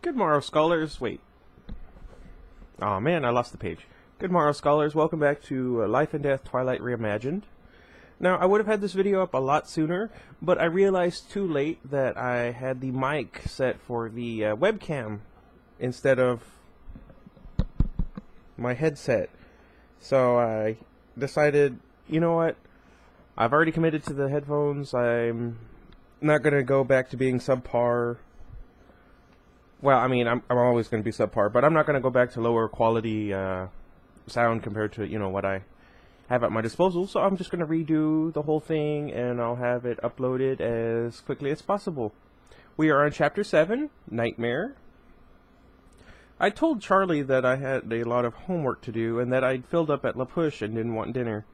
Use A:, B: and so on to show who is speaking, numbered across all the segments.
A: Good morrow, scholars. Wait. Oh man, I lost the page. Good morrow, scholars. Welcome back to Life and Death Twilight Reimagined. Now, I would have had this video up a lot sooner, but I realized too late that I had the mic set for the webcam instead of my headset. So I decided, you know what? I've already committed to the headphones. I'm not going to go back to being subpar. Well, I mean, I'm always going to be subpar, but I'm not going to go back to lower quality sound compared to, what I have at my disposal. So I'm just going to redo the whole thing, and I'll have it uploaded as quickly as possible. We are on Chapter 7, Nightmare. I told Charlie that I had a lot of homework to do, and that I'd filled up at La Push and didn't want dinner.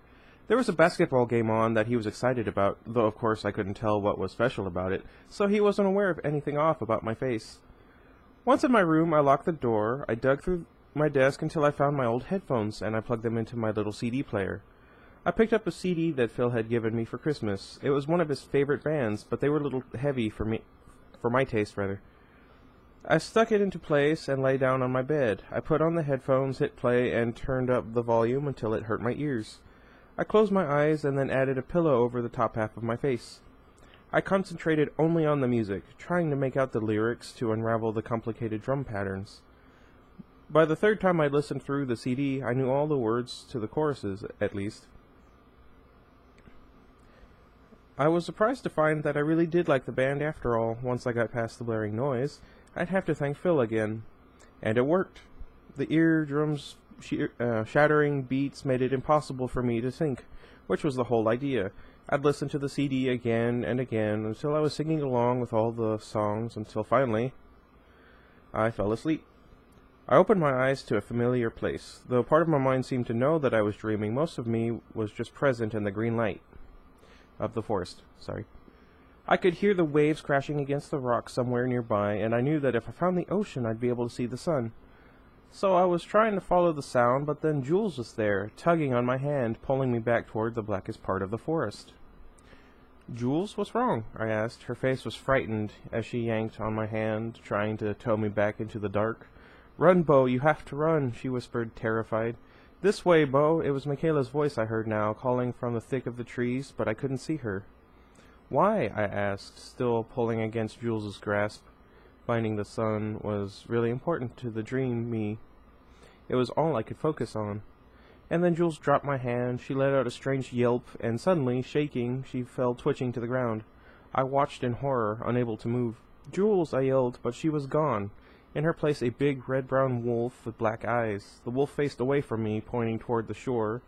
A: There was a basketball game on that he was excited about, though of course I couldn't tell what was special about it, so he wasn't aware of anything off about my face. Once in my room, I locked the door, I dug through my desk until I found my old headphones, and I plugged them into my little CD player. I picked up a CD that Phil had given me for Christmas. It was one of his favorite bands, but they were a little heavy for my taste, rather. I stuck it into place and lay down on my bed. I put on the headphones, hit play, and turned up the volume until it hurt my ears. I closed my eyes and then added a pillow over the top half of my face. I concentrated only on the music, trying to make out the lyrics to unravel the complicated drum patterns. By the third time I listened through the CD, I knew all the words to the choruses, at least. I was surprised to find that I really did like the band after all. Once I got past the blaring noise, I'd have to thank Phil again. And it worked. The eardrums shattering beats made it impossible for me to think, which was the whole idea. I'd listen to the CD again and again until I was singing along with all the songs until finally I fell asleep. I opened my eyes to a familiar place. Though part of my mind seemed to know that I was dreaming, most of me was just present in the green light of the forest. I could hear the waves crashing against the rocks somewhere nearby, and I knew that if I found the ocean I'd be able to see the sun. So I was trying to follow the sound, but then Jules was there, tugging on my hand, pulling me back toward the blackest part of the forest. "Jules, what's wrong?" I asked. Her face was frightened as she yanked on my hand, trying to tow me back into the dark. "Run, Bo, you have to run," she whispered, terrified. "This way, Bo." It was Michaela's voice I heard now, calling from the thick of the trees, but I couldn't see her. "Why?" I asked, still pulling against Jules's grasp. Finding the sun was really important to the dream me. It was all I could focus on. And then Jules dropped my hand, she let out a strange yelp, and suddenly, shaking, she fell twitching to the ground. I watched in horror, unable to move. "Jules," I yelled, but she was gone. In her place a big red-brown wolf with black eyes. The wolf faced away from me, pointing toward the shore,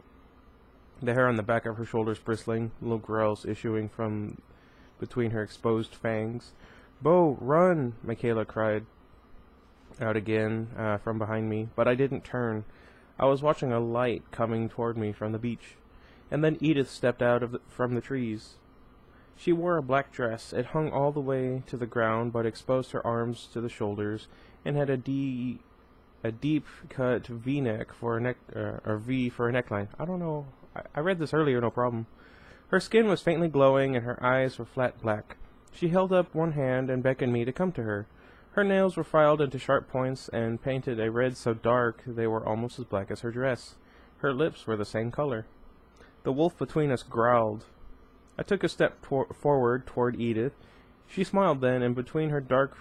A: the hair on the back of her shoulders bristling, little growls issuing from between her exposed fangs. "Bo, run!" Michaela cried out again from behind me, but I didn't turn. I was watching a light coming toward me from the beach, and then Edith stepped out from the trees. She wore a black dress. It hung all the way to the ground, but exposed her arms to the shoulders, and had a deep-cut V-neck for a V for a neckline. I don't know. I read this earlier, no problem. Her skin was faintly glowing, and her eyes were flat black. She held up one hand and beckoned me to come to her. Her nails were filed into sharp points and painted a red so dark they were almost as black as her dress. Her lips were the same color. The wolf between us growled. I took a step forward toward Edith. She smiled then, and between her dark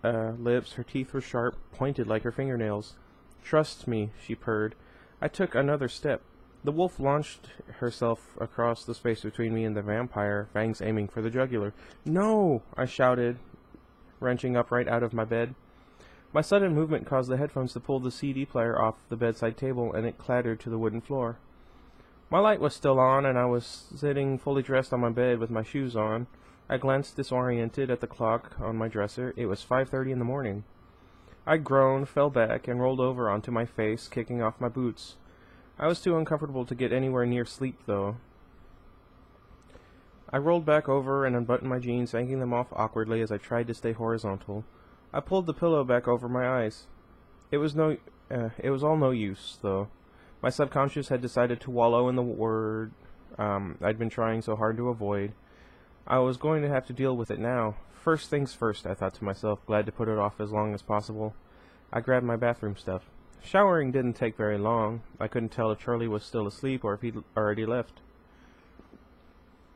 A: lips her teeth were sharp, pointed like her fingernails. "Trust me," she purred. I took another step. The wolf launched herself across the space between me and the vampire, fangs aiming for the jugular. "No!" I shouted, wrenching upright out of my bed. My sudden movement caused the headphones to pull the CD player off the bedside table, and it clattered to the wooden floor. My light was still on, and I was sitting fully dressed on my bed with my shoes on. I glanced disoriented at the clock on my dresser. It was 5:30 in the morning. I groaned, fell back, and rolled over onto my face, kicking off my boots. I was too uncomfortable to get anywhere near sleep, though. I rolled back over and unbuttoned my jeans, yanking them off awkwardly as I tried to stay horizontal. I pulled the pillow back over my eyes. It was all no use, though. My subconscious had decided to wallow in the word I'd been trying so hard to avoid. I was going to have to deal with it now. First things first, I thought to myself, glad to put it off as long as possible. I grabbed my bathroom stuff. Showering didn't take very long. I couldn't tell if Charlie was still asleep or if he'd already left.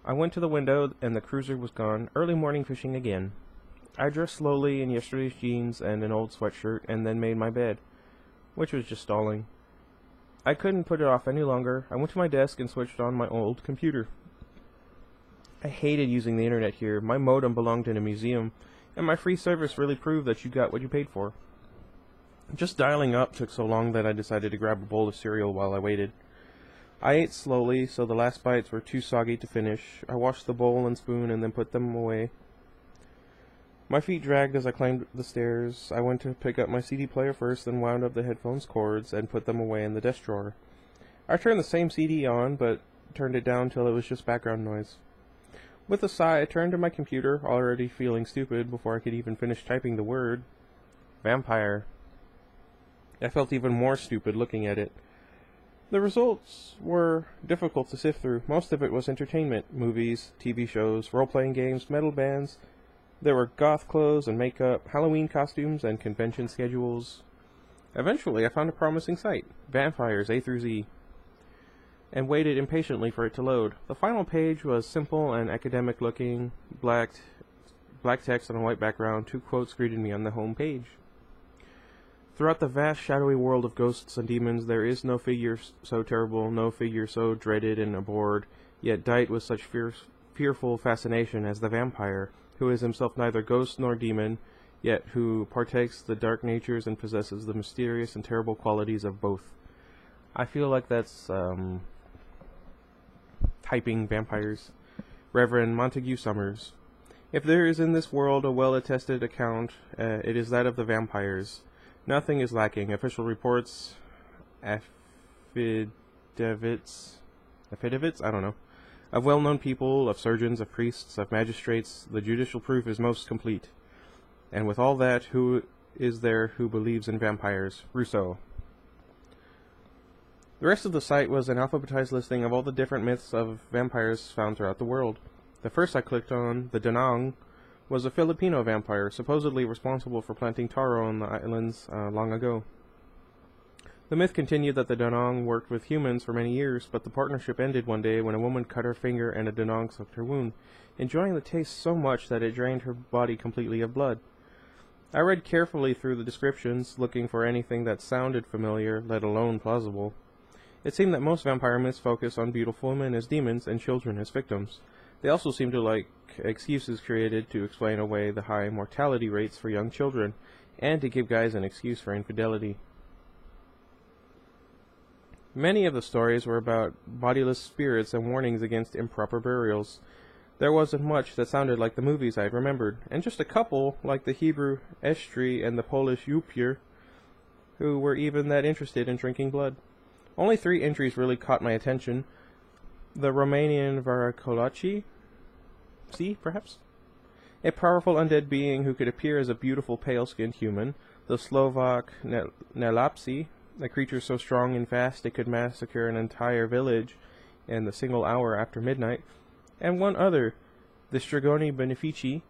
A: I went to the window, and the cruiser was gone. Early morning fishing again. I dressed slowly in yesterday's jeans and an old sweatshirt, and then made my bed, which was just stalling. I couldn't put it off any longer. I went to my desk and switched on my old computer. I hated using the internet here. My modem belonged in a museum, and my free service really proved that you got what you paid for. Just dialing up took so long that I decided to grab a bowl of cereal while I waited. I ate slowly, so the last bites were too soggy to finish. I washed the bowl and spoon and then put them away. My feet dragged as I climbed the stairs. I went to pick up my CD player first, then wound up the headphones cords and put them away in the desk drawer. I turned the same CD on, but turned it down till it was just background noise. With a sigh, I turned to my computer, already feeling stupid before I could even finish typing the word. Vampire. I felt even more stupid looking at it. The results were difficult to sift through. Most of it was entertainment, movies, TV shows, role-playing games, metal bands. There were goth clothes and makeup, Halloween costumes, and convention schedules. Eventually, I found a promising site, Vampires A through Z, and waited impatiently for it to load. The final page was simple and academic-looking, black text on a white background. 2 quotes greeted me on the home page. Throughout the vast, shadowy world of ghosts and demons, there is no figure so terrible, no figure so dreaded and abhorred, yet dight with such fearful fascination as the vampire, who is himself neither ghost nor demon, yet who partakes the dark natures and possesses the mysterious and terrible qualities of both. I feel like that's, typing vampires. Reverend Montague Summers. If there is in this world a well-attested account, it is that of the vampires. Nothing is lacking. Official reports, affidavits, I don't know, of well-known people, of surgeons, of priests, of magistrates. The judicial proof is most complete. And with all that, who is there who believes in vampires? Rousseau. The rest of the site was an alphabetized listing of all the different myths of vampires found throughout the world. The first I clicked on, the Danang, was a Filipino vampire, supposedly responsible for planting taro on the islands long ago. The myth continued that the Danang worked with humans for many years, but the partnership ended one day when a woman cut her finger and a Danang sucked her wound, enjoying the taste so much that it drained her body completely of blood. I read carefully through the descriptions, looking for anything that sounded familiar, let alone plausible. It seemed that most vampire myths focus on beautiful women as demons and children as victims. They also seem to like excuses created to explain away the high mortality rates for young children, and to give guys an excuse for infidelity. Many of the stories were about bodiless spirits and warnings against improper burials. There wasn't much that sounded like the movies I had remembered, and just a couple, like the Hebrew Eshtri and the Polish Upier, who were even that interested in drinking blood. Only 3 entries really caught my attention. The Romanian Varacolaci, perhaps? A powerful undead being who could appear as a beautiful pale-skinned human. The Slovak Nelapsi, a creature so strong and fast it could massacre an entire village in the single hour after midnight. And one other, the Strigoni Benefici.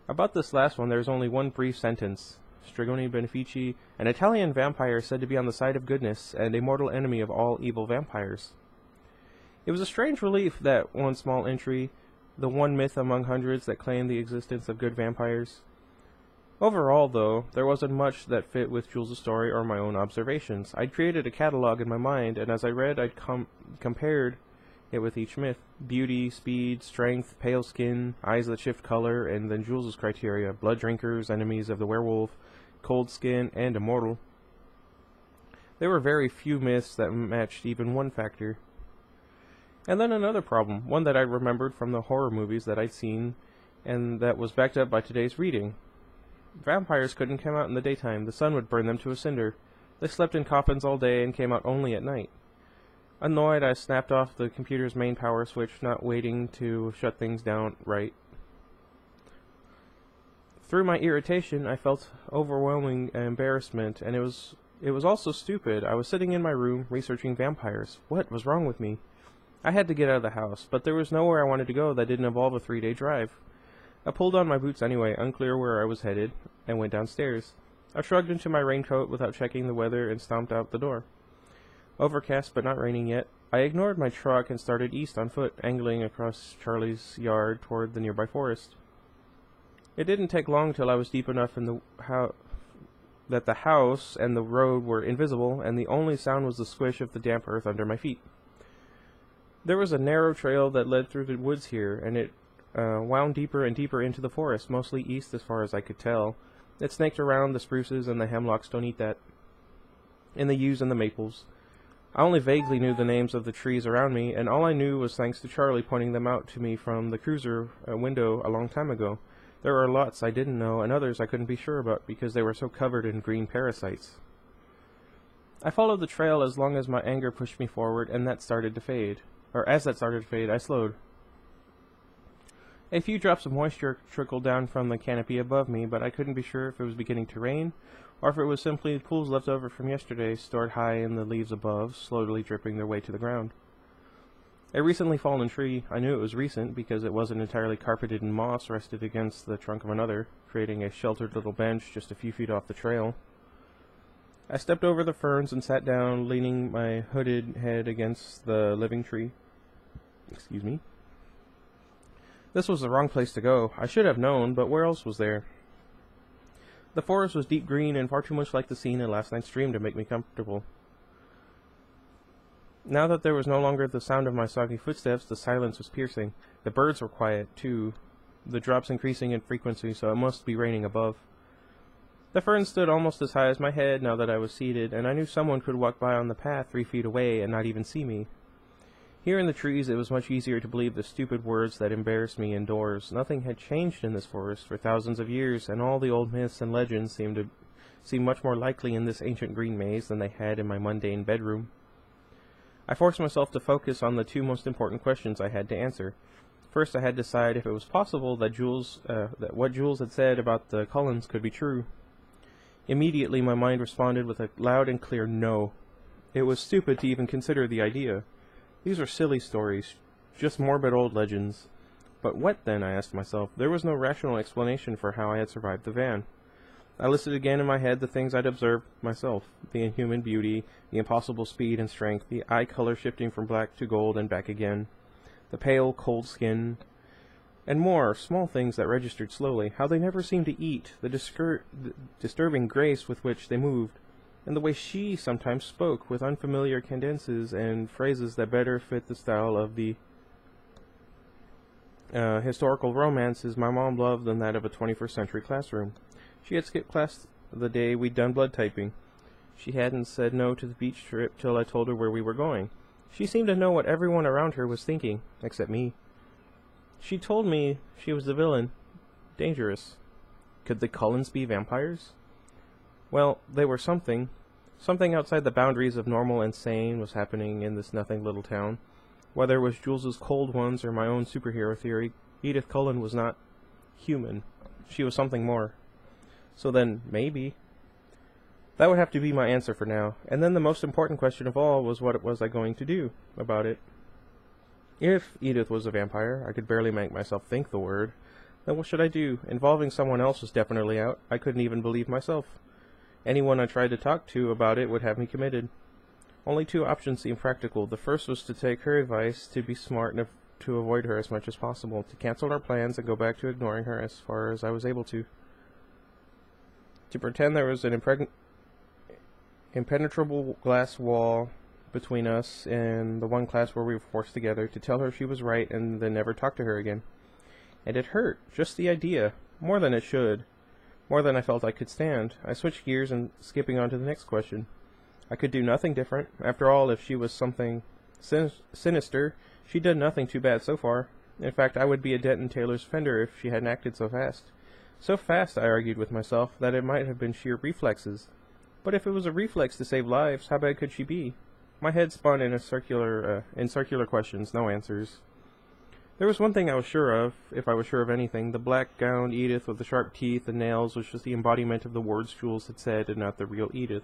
A: About this last one, there is only one brief sentence. Strigoni Benefici, an Italian vampire said to be on the side of goodness and a mortal enemy of all evil vampires. It was a strange relief that one small entry, the one myth among hundreds that claimed the existence of good vampires. Overall, though, there wasn't much that fit with Jules' story or my own observations. I'd created a catalog in my mind, and as I read, I'd compared it with each myth. Beauty, speed, strength, pale skin, eyes that shift color, and then Jules' criteria: blood drinkers, enemies of the werewolf, cold skin, and immortal. There were very few myths that matched even one factor. And then another problem, one that I remembered from the horror movies that I'd seen, and that was backed up by today's reading. Vampires couldn't come out in the daytime. The sun would burn them to a cinder. They slept in coffins all day and came out only at night. Annoyed, I snapped off the computer's main power switch, not waiting to shut things down right. Through my irritation, I felt overwhelming embarrassment, and it was also stupid. I was sitting in my room, researching vampires. What was wrong with me? I had to get out of the house, but there was nowhere I wanted to go that didn't involve a 3-day drive. I pulled on my boots anyway, unclear where I was headed, and went downstairs. I shrugged into my raincoat without checking the weather and stomped out the door. Overcast but not raining yet, I ignored my truck and started east on foot, angling across Charlie's yard toward the nearby forest. It didn't take long till I was deep enough in that the house and the road were invisible, and the only sound was the squish of the damp earth under my feet. There was a narrow trail that led through the woods here, and it wound deeper and deeper into the forest, mostly east as far as I could tell. It snaked around the spruces and the hemlocks, don't eat that, and the yews and the maples. I only vaguely knew the names of the trees around me, and all I knew was thanks to Charlie pointing them out to me from the cruiser window a long time ago. There were lots I didn't know, and others I couldn't be sure about because they were so covered in green parasites. I followed the trail as long as my anger pushed me forward, and that started to fade. As that started to fade, I slowed. A few drops of moisture trickled down from the canopy above me, but I couldn't be sure if it was beginning to rain, or if it was simply pools left over from yesterday, stored high in the leaves above, slowly dripping their way to the ground. A recently fallen tree, I knew it was recent because it wasn't entirely carpeted in moss, rested against the trunk of another, creating a sheltered little bench just a few feet off the trail. I stepped over the ferns and sat down, leaning my hooded head against the living tree. Excuse me. This was the wrong place to go. I should have known, but where else was there? The forest was deep green and far too much like the scene in last night's dream to make me comfortable. Now that there was no longer the sound of my soggy footsteps, the silence was piercing. The birds were quiet, too, the drops increasing in frequency, so it must be raining above. The ferns stood almost as high as my head now that I was seated, and I knew someone could walk by on the path 3 feet away and not even see me. Here in the trees it was much easier to believe the stupid words that embarrassed me indoors. Nothing had changed in this forest for thousands of years, and all the old myths and legends seemed much more likely in this ancient green maze than they had in my mundane bedroom. I forced myself to focus on the 2 most important questions I had to answer. First, I had to decide if it was possible that what Jules had said about the Cullens could be true. Immediately, my mind responded with a loud and clear no. It was stupid to even consider the idea. These were silly stories, just morbid old legends. But what then, I asked myself? There was no rational explanation for how I had survived the van. I listed again in my head the things I'd observed myself, the inhuman beauty, the impossible speed and strength, the eye color shifting from black to gold and back again, the pale, cold skin, and more small things that registered slowly, how they never seemed to eat, the disturbing grace with which they moved, and the way she sometimes spoke with unfamiliar cadences and phrases that better fit the style of the historical romances my mom loved than that of a 21st century classroom. She had skipped class the day we'd done blood typing. She hadn't said no to the beach trip till I told her where we were going. She seemed to know what everyone around her was thinking, except me. She told me she was the villain. Dangerous. Could the Cullens be vampires? Well, they were something. Something outside the boundaries of normal and sane was happening in this nothing little town. Whether it was Jules's cold ones or my own superhero theory, Edith Cullen was not human. She was something more. So then, maybe. That would have to be my answer for now. And then the most important question of all was what was I going to do about it? If Edith was a vampire, I could barely make myself think the word, then what should I do? Involving someone else was definitely out. I couldn't even believe myself. Anyone I tried to talk to about it would have me committed. Only 2 options seemed practical. The first was to take her advice, to be smart and to avoid her as much as possible, to cancel our plans and go back to ignoring her as far as I was able to pretend there was an impenetrable glass wall between us and the one class where we were forced together, to tell her she was right and then never talk to her again. And it hurt, just the idea, more than it should, more than I felt I could stand. I switched gears and skipping on to the next question. I could do nothing different. After all, if she was something sinister, she'd done nothing too bad so far. In fact, I would be a dent in Taylor's fender if she hadn't acted so fast. So fast, I argued with myself, that it might have been sheer reflexes. But if it was a reflex to save lives, how bad could she be? My head spun in circular questions, no answers. There was one thing I was sure of, if I was sure of anything. The black-gowned Edith with the sharp teeth and nails was just the embodiment of the words Jules had said and not the real Edith.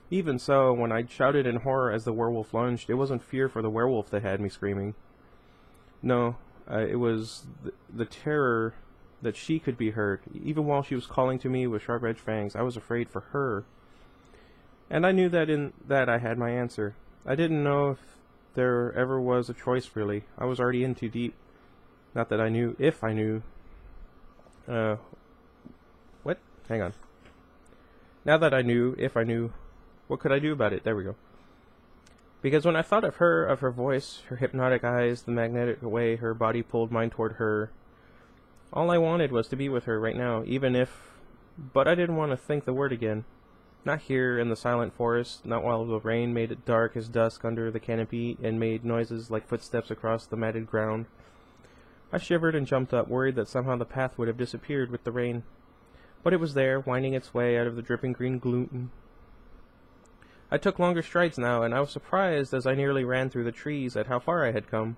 A: Even so, when I shouted in horror as the werewolf lunged, it wasn't fear for the werewolf that had me screaming. No, it was the terror that she could be hurt. Even while she was calling to me with sharp-edged fangs, I was afraid for her. And I knew that in that I had my answer. I didn't know if there ever was a choice, really. I was already in too deep. Not that I knew if I knew. What? Hang on. Now that I knew, if I knew, what could I do about it? There we go. Because when I thought of her voice, her hypnotic eyes, the magnetic way her body pulled mine toward her, all I wanted was to be with her right now, even if... But I didn't want to think the word again. Not here in the silent forest, not while the rain made it dark as dusk under the canopy and made noises like footsteps across the matted ground. I shivered and jumped up, worried that somehow the path would have disappeared with the rain. But it was there, winding its way out of the dripping green gloom. I took longer strides now, and I was surprised as I nearly ran through the trees at how far I had come.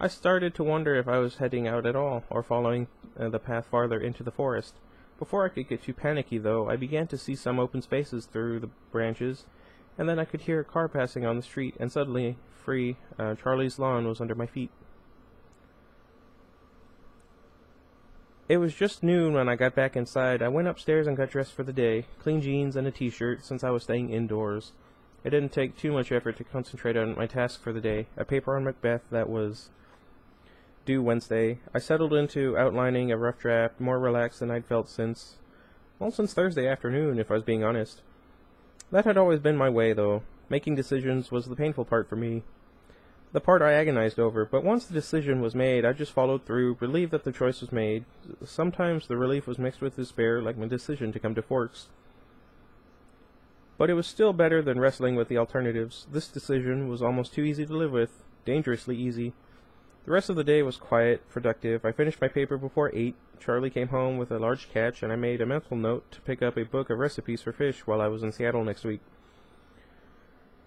A: I started to wonder if I was heading out at all, or following the path farther into the forest. Before I could get too panicky, though, I began to see some open spaces through the branches, and then I could hear a car passing on the street, and suddenly, Charlie's lawn was under my feet. It was just noon when I got back inside. I went upstairs and got dressed for the day, clean jeans and a t-shirt, since I was staying indoors. It didn't take too much effort to concentrate on my task for the day, a paper on Macbeth that was due Wednesday. I settled into outlining a rough draft, more relaxed than I'd felt since Thursday afternoon, if I was being honest. That had always been my way, though. Making decisions was the painful part for me. The part I agonized over, but once the decision was made, I just followed through, relieved that the choice was made. Sometimes the relief was mixed with despair, like my decision to come to Forks. But it was still better than wrestling with the alternatives. This decision was almost too easy to live with, dangerously easy. The rest of the day was quiet, productive. I finished my paper before 8. Charlie came home with a large catch, and I made a mental note to pick up a book of recipes for fish while I was in Seattle next week.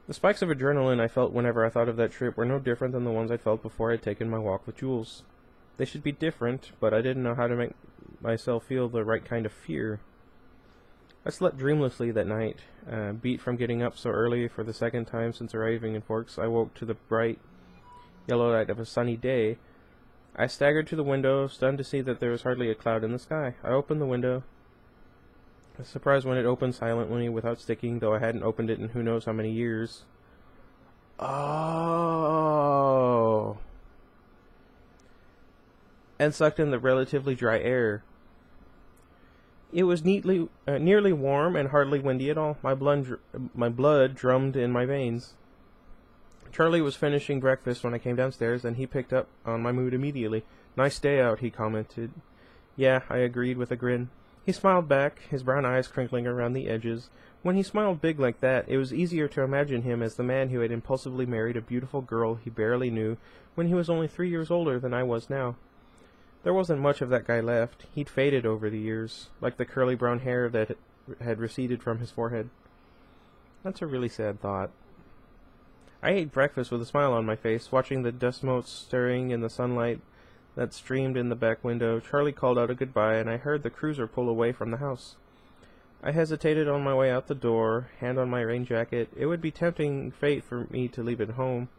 A: The spikes of adrenaline I felt whenever I thought of that trip were no different than the ones I felt before I'd taken my walk with Jules. They should be different, but I didn't know how to make myself feel the right kind of fear. I slept dreamlessly that night. Beat from getting up so early for the second time since arriving in Forks, I woke to the bright yellow light of a sunny day. I staggered to the window, stunned to see that there was hardly a cloud in the sky. I opened the window. I was surprised when it opened silently without sticking, though I hadn't opened it in who knows how many years. Oh! And sucked in the relatively dry air. It was nearly warm and hardly windy at all. My blood drummed in my veins. Charlie was finishing breakfast when I came downstairs, and he picked up on my mood immediately. "Nice day out," he commented. "Yeah," I agreed with a grin. He smiled back, his brown eyes crinkling around the edges. When he smiled big like that, it was easier to imagine him as the man who had impulsively married a beautiful girl he barely knew when he was only 3 years older than I was now. There wasn't much of that guy left. He'd faded over the years, like the curly brown hair that had receded from his forehead. That's a really sad thought. I ate breakfast with a smile on my face, watching the dust motes stirring in the sunlight that streamed in the back window. Charlie called out a goodbye, and I heard the cruiser pull away from the house. I hesitated on my way out the door, hand on my rain jacket. It would be tempting fate for me to leave it home.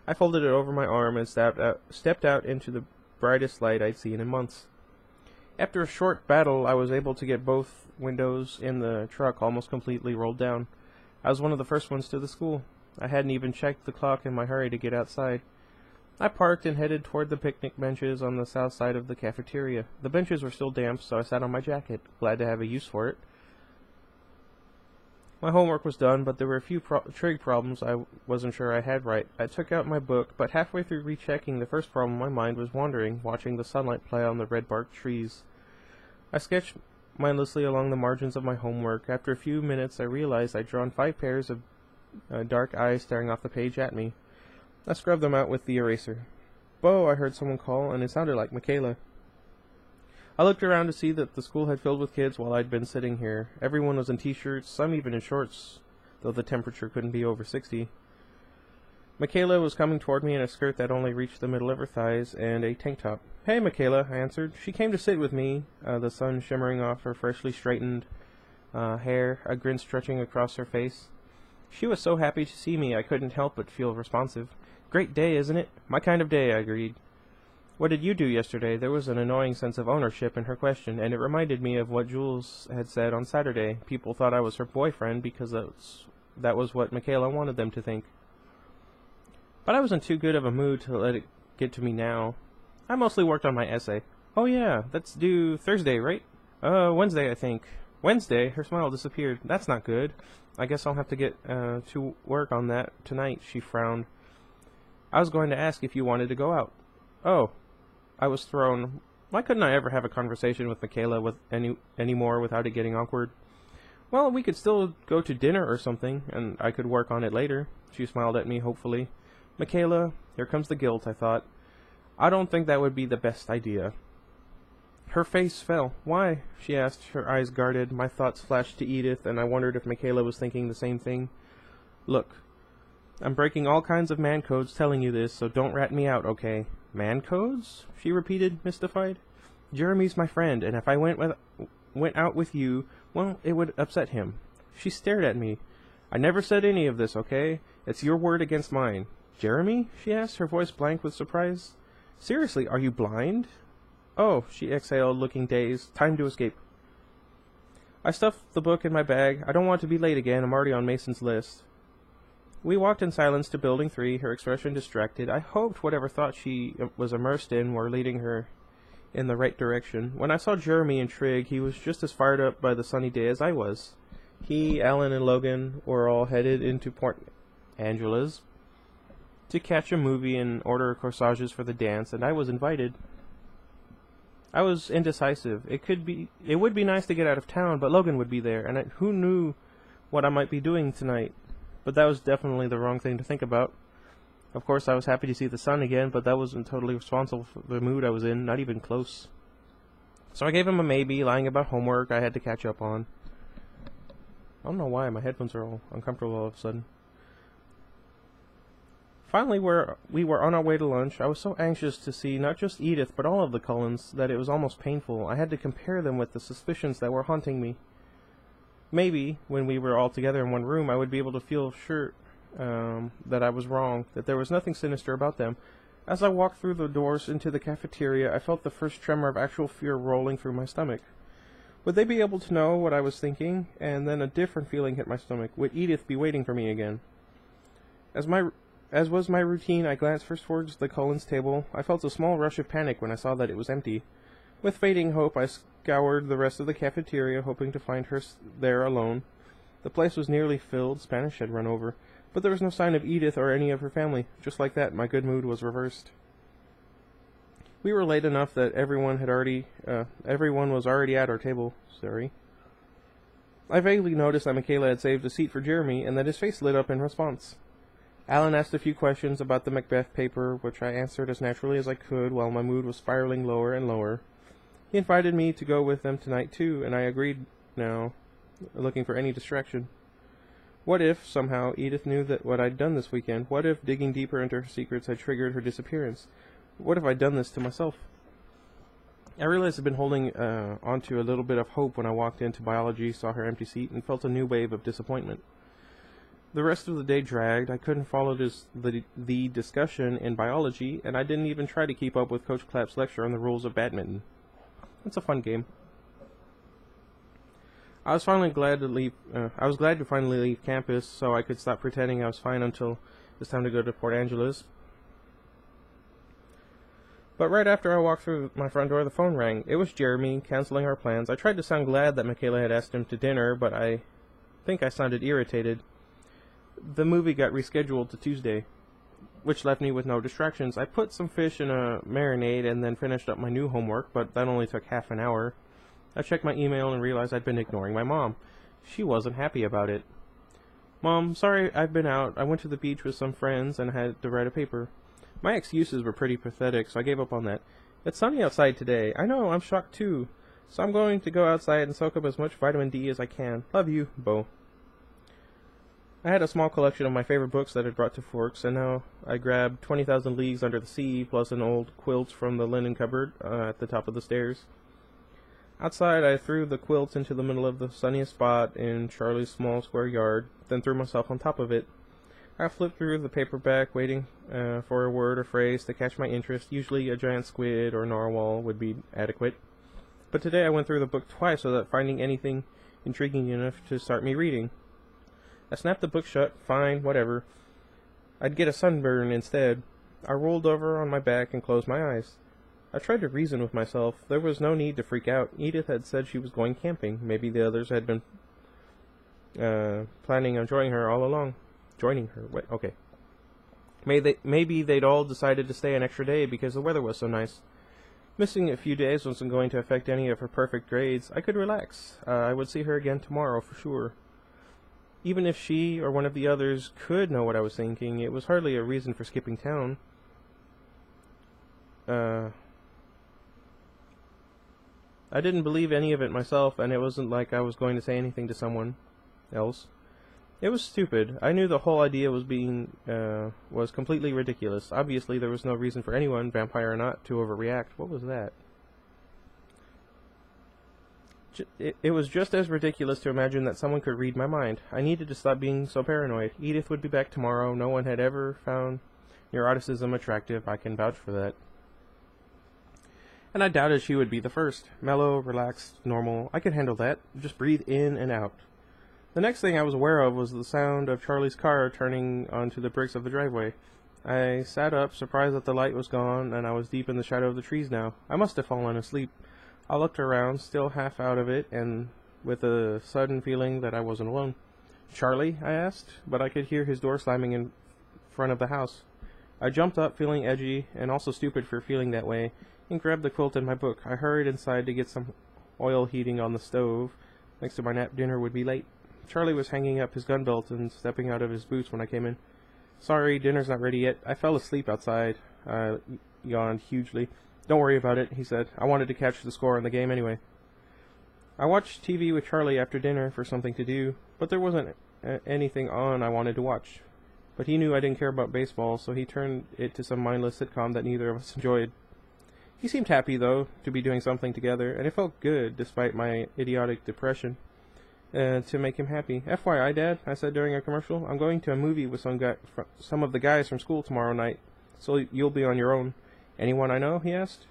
A: I folded it over my arm and stepped out into the brightest light I'd seen in months. After a short battle, I was able to get both windows in the truck almost completely rolled down. I was one of the first ones to the school. I hadn't even checked the clock in my hurry to get outside. I parked and headed toward the picnic benches on the south side of the cafeteria. The benches were still damp, so I sat on my jacket, glad to have a use for it. My homework was done, but there were a few trig problems I wasn't sure I had right. I took out my book, but halfway through rechecking the first problem, my mind was wandering, watching the sunlight play on the red-barked trees. I sketched mindlessly along the margins of my homework. After a few minutes, I realized I'd drawn 5 pairs of dark eyes staring off the page at me. I scrubbed them out with the eraser. "Bo," I heard someone call, and it sounded like Michaela. I looked around to see that the school had filled with kids while I'd been sitting here. Everyone was in t-shirts, some even in shorts, though the temperature couldn't be over 60. Michaela was coming toward me in a skirt that only reached the middle of her thighs and a tank top. "Hey, Michaela," I answered. She came to sit with me, the sun shimmering off her freshly straightened hair, a grin stretching across her face. She was so happy to see me I couldn't help but feel responsive. Great day, isn't it? My kind of day, I agreed. What did you do yesterday? There was an annoying sense of ownership in her question, and it reminded me of what Jules had said on Saturday. People thought I was her boyfriend because that was what Michaela wanted them to think. But I was in too good of a mood to let it get to me now. I mostly worked on my essay. Oh yeah, that's due Thursday, right? Wednesday, I think. Wednesday? Her smile disappeared. That's not good. I guess I'll have to get to work on that tonight, she frowned. I was going to ask if you wanted to go out. Oh. I was thrown. Why couldn't I ever have a conversation with Michaela with any more without it getting awkward? Well, we could still go to dinner or something, and I could work on it later. She smiled at me hopefully. Michaela, here comes the guilt, I thought. I don't think that would be the best idea. Her face fell. Why? She asked, her eyes guarded. My thoughts flashed to Edith, and I wondered if Michaela was thinking the same thing. Look, I'm breaking all kinds of man codes telling you this, so don't rat me out, okay? Man codes? She repeated, mystified. Jeremy's my friend, and if I went out with you, well, it would upset him. She stared at me. I never said any of this, okay? It's your word against mine. Jeremy? She asked, her voice blank with surprise. Seriously, are you blind? Oh, she exhaled, looking dazed. Time to escape. I stuffed the book in my bag. I don't want to be late again. I'm already on Mason's list. We walked in silence to Building 3, her expression distracted. I hoped whatever thought she was immersed in were leading her in the right direction. When I saw Jeremy and Trigg, he was just as fired up by the sunny day as I was. He, Alan, and Logan were all headed into Port Angela's to catch a movie and order corsages for the dance, and I was invited. I was indecisive. It would be nice to get out of town, but Logan would be there, and who knew what I might be doing tonight. But that was definitely the wrong thing to think about. Of course, I was happy to see the sun again, but that wasn't totally responsible for the mood I was in, not even close. So I gave him a maybe, lying about homework I had to catch up on. I don't know why, my headphones are all uncomfortable all of a sudden. Finally, we were on our way to lunch. I was so anxious to see not just Edith, but all of the Cullens, that it was almost painful. I had to compare them with the suspicions that were haunting me. Maybe, when we were all together in one room, I would be able to feel sure that I was wrong, that there was nothing sinister about them. As I walked through the doors into the cafeteria, I felt the first tremor of actual fear rolling through my stomach. Would they be able to know what I was thinking? And then a different feeling hit my stomach. Would Edith be waiting for me again? As was my routine, I glanced first towards the Cullens' table. I felt a small rush of panic when I saw that it was empty. With fading hope, I scoured the rest of the cafeteria, hoping to find her there alone. The place was nearly filled. Spanish had run over. But there was no sign of Edith or any of her family. Just like that, my good mood was reversed. We were late enough that everyone was already at our table. I vaguely noticed that Michaela had saved a seat for Jeremy, and that his face lit up in response. Alan asked a few questions about the Macbeth paper, which I answered as naturally as I could while my mood was spiraling lower and lower. He invited me to go with them tonight, too, and I agreed now, looking for any distraction. What if, somehow, Edith knew that what I'd done this weekend? What if digging deeper into her secrets had triggered her disappearance? What if I'd done this to myself? I realized I'd been holding onto a little bit of hope when I walked into biology, saw her empty seat, and felt a new wave of disappointment. The rest of the day dragged. I couldn't follow the discussion in biology, and I didn't even try to keep up with Coach Clapp's lecture on the rules of badminton. It's a fun game. I was glad to finally leave campus, so I could stop pretending I was fine until it's time to go to Port Angeles. But right after I walked through my front door, the phone rang. It was Jeremy, canceling our plans. I tried to sound glad that Michaela had asked him to dinner, but I think I sounded irritated. The movie got rescheduled to Tuesday, which left me with no distractions. I put some fish in a marinade and then finished up my new homework, but that only took half an hour. I checked my email and realized I'd been ignoring my mom. She wasn't happy about it. Mom, sorry I've been out. I went to the beach with some friends and had to write a paper. My excuses were pretty pathetic, so I gave up on that. It's sunny outside today. I know, I'm shocked too. So I'm going to go outside and soak up as much vitamin D as I can. Love you, Bo. I had a small collection of my favorite books that I'd brought to Forks, and now I grabbed 20,000 Leagues Under the Sea, plus an old quilt from the linen cupboard at the top of the stairs. Outside, I threw the quilt into the middle of the sunniest spot in Charlie's small square yard, then threw myself on top of it. I flipped through the paperback, waiting for a word or phrase to catch my interest. Usually a giant squid or narwhal would be adequate. But today I went through the book twice without finding anything intriguing enough to start me reading. I snapped the book shut. Fine, whatever. I'd get a sunburn instead. I rolled over on my back and closed my eyes. I tried to reason with myself. There was no need to freak out. Edith had said she was going camping. Maybe the others had been planning on joining her all along. Joining her? Wait, okay. Maybe they'd all decided to stay an extra day because the weather was so nice. Missing a few days wasn't going to affect any of her perfect grades. I could relax. I would see her again tomorrow for sure. Even if she or one of the others could know what I was thinking, it was hardly a reason for skipping town. I didn't believe any of it myself, and it wasn't like I was going to say anything to someone else. It was stupid. I knew the whole idea was completely ridiculous. Obviously, there was no reason for anyone, vampire or not, to overreact. What was that? It was just as ridiculous to imagine that someone could read my mind. I needed to stop being so paranoid. Edith would be back tomorrow. No one had ever found neuroticism attractive. I can vouch for that. And I doubted she would be the first. Mellow, relaxed, normal. I could handle that. Just breathe in and out. The next thing I was aware of was the sound of Charlie's car turning onto the bricks of the driveway. I sat up, surprised that the light was gone, and I was deep in the shadow of the trees now. I must have fallen asleep. I looked around, still half out of it, and with a sudden feeling that I wasn't alone. "Charlie?" I asked, but I could hear his door slamming in front of the house. I jumped up, feeling edgy, and also stupid for feeling that way, and grabbed the quilt and my book. I hurried inside to get some oil heating on the stove. Thanks to my nap, dinner would be late. Charlie was hanging up his gun belt and stepping out of his boots when I came in. "Sorry, dinner's not ready yet. I fell asleep outside." I yawned hugely. "Don't worry about it," he said. "I wanted to catch the score on the game anyway." I watched TV with Charlie after dinner for something to do, but there wasn't anything on I wanted to watch. But he knew I didn't care about baseball, so he turned it to some mindless sitcom that neither of us enjoyed. He seemed happy, though, to be doing something together, and it felt good, despite my idiotic depression, to make him happy. "FYI, Dad," I said during a commercial, "I'm going to a movie with some of the guys from school tomorrow night, so you'll be on your own." "Anyone I know?" he asked.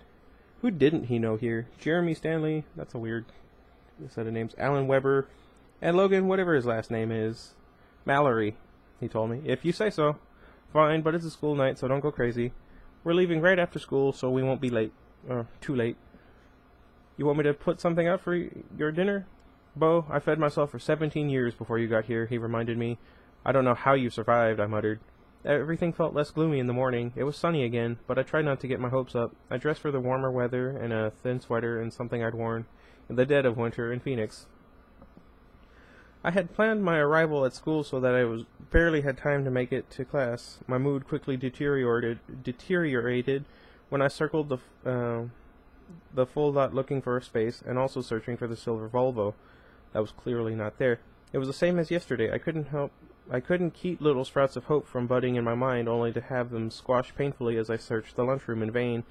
A: Who didn't he know here? Jeremy Stanley, that's a weird set of names, Alan Weber, and Logan, whatever his last name is. "Mallory," he told me. "If you say so." "Fine, but it's a school night, so don't go crazy. We're leaving right after school, so we won't be late. Too late." "You want me to put something out for your dinner?" "Bo, I fed myself for 17 years before you got here," he reminded me. "I don't know how you survived," I muttered. Everything felt less gloomy in the morning. It was sunny again, but I tried not to get my hopes up. I dressed for the warmer weather in a thin sweater and something I'd worn in the dead of winter in Phoenix. I had planned my arrival at school so that I barely had time to make it to class. My mood quickly deteriorated when I circled the full lot looking for a space and also searching for the silver Volvo. That was clearly not there. It was the same as yesterday. I couldn't keep little sprouts of hope from budding in my mind, only to have them squashed painfully as I searched the lunchroom in vain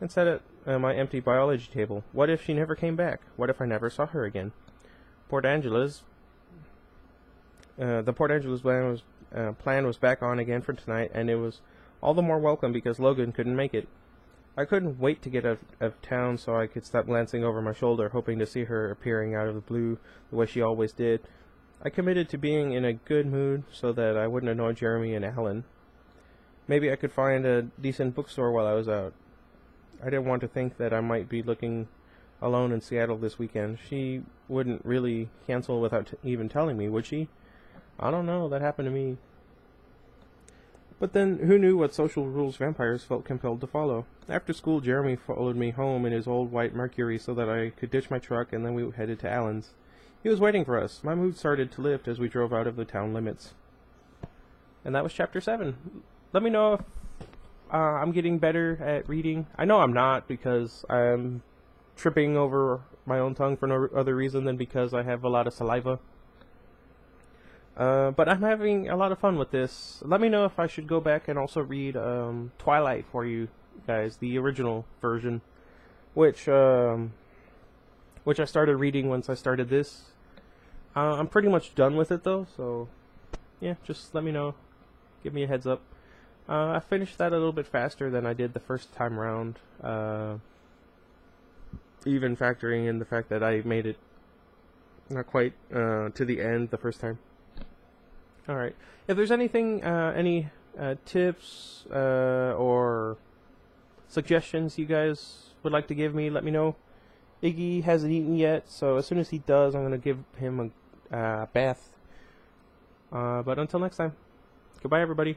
A: and sat at my empty biology table. What if she never came back? What if I never saw her again? The Port Angeles plan was back on again for tonight, and it was all the more welcome because Logan couldn't make it. I couldn't wait to get out of town so I could stop glancing over my shoulder, hoping to see her appearing out of the blue the way she always did. I committed to being in a good mood so that I wouldn't annoy Jeremy and Alan. Maybe I could find a decent bookstore while I was out. I didn't want to think that I might be looking alone in Seattle this weekend. She wouldn't really cancel without even telling me, would she? I don't know, that happened to me. But then, who knew what social rules vampires felt compelled to follow? After school, Jeremy followed me home in his old white Mercury so that I could ditch my truck, and then we headed to Alan's. He was waiting for us. My mood started to lift as we drove out of the town limits. And that was Chapter 7. Let me know if I'm getting better at reading. I know I'm not, because I'm tripping over my own tongue for no other reason than because I have a lot of saliva. But I'm having a lot of fun with this. Let me know if I should go back and also read Twilight for you guys, the original version, which which I started reading once I started this. I'm pretty much done with it though, so yeah, just let me know. Give me a heads up. I finished that a little bit faster than I did the first time around, even factoring in the fact that I made it not quite to the end the first time. Alright, if there's anything, any tips or suggestions you guys would like to give me, let me know. Iggy hasn't eaten yet, so as soon as he does, I'm going to give him a bath. But until next time, goodbye everybody.